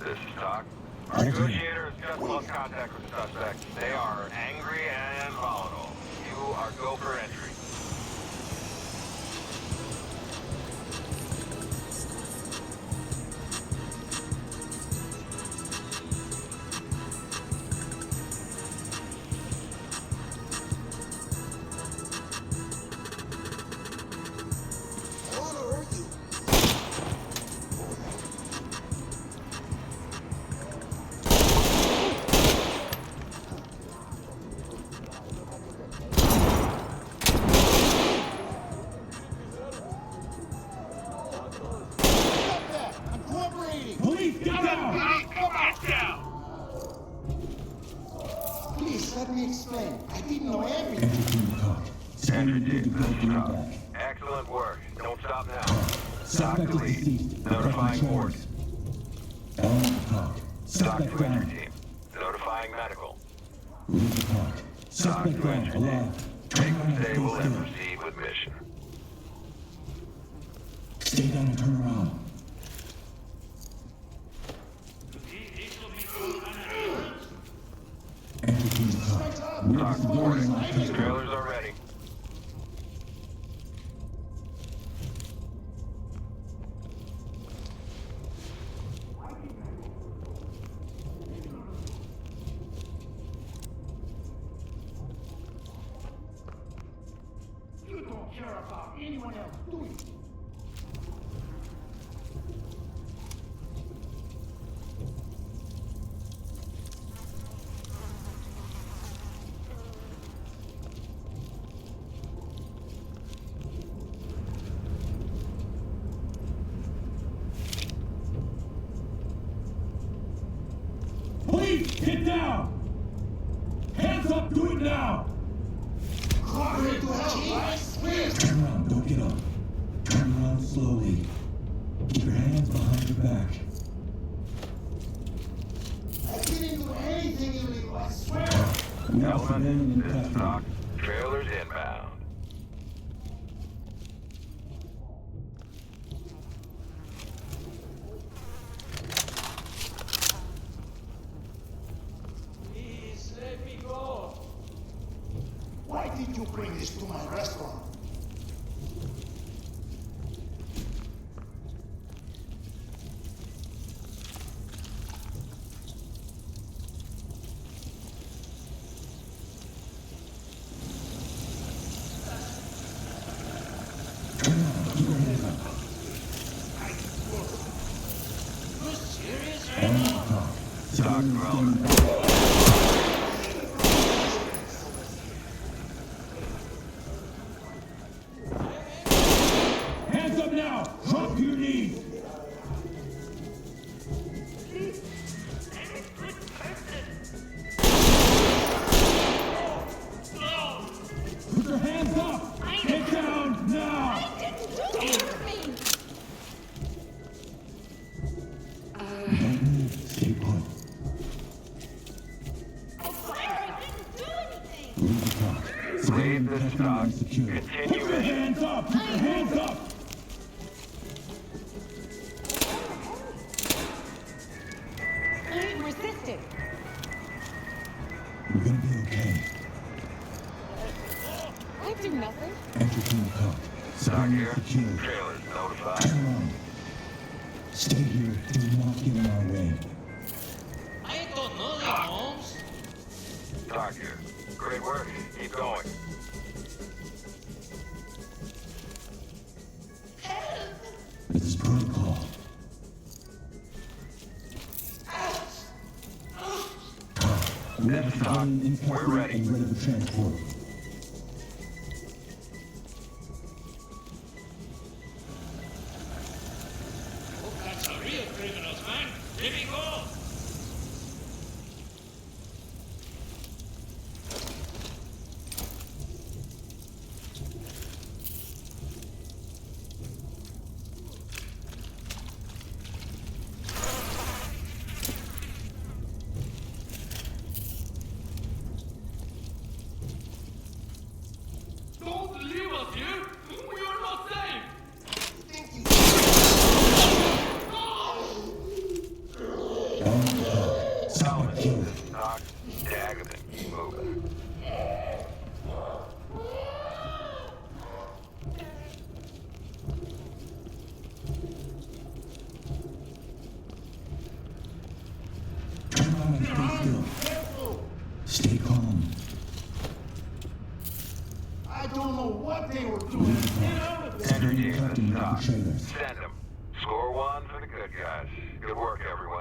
This is Doc. Our negotiator has just lost contact with the suspect. They are angry and volatile. You are go for entry. Police, get down! Get down! Please, let me explain. I didn't know everything. Enter team talk. Standard good to go for your back. Excellent work. Don't stop now. Suspect is lead. deceased. Notifying Pressing ward. charges. Element talk. Doc Suspect to entry down. team. Notifying medical. Lead the talk. Suspect to down. entry Alive. Take Turn around the and table stay and still. proceed with mission. Stay down and turn around. Enter team talk. We're Doc civilians Ward. on transport. Trailers are ready. You don't care about anyone else, do you? Police, get down! Hands up, do it now! Cooperate to hell, right? Please! Turn around, don't get up. Turn around slowly. Keep your hands behind your back. I didn't do anything illegal, I swear! We have civilian in This is Doc. custody. Trailers inbound. Please, let me go! Why did you bring this to my restaurant? Turn around, keep your hands up. You serious? Element talk. Civilians Drone. standing by. Hands up now! Drop to your knees! Put your hands up! Get down now! Don't move. Stay put. Leave the talk. Civilian Leave this custody talk. unsecured. Continue Put your mission. hands up! Put your hands up! Resisted. We're gonna be okay. I do nothing. Enter team talk. Doc Civilian here. secured. Trailers notified. Turn around. Stay here. Do not get in our way. I don't know them, Holmes. Doc here. Great work. Keep going. This is protocol. We have a civilian in We're custody ready. and ready for transport. Oh, that's a real criminals, man. Let me go. Don't leave us here. We are not safe. Thank you. have to make the trailers. Send them. Score one for the good guys. Good work, everyone.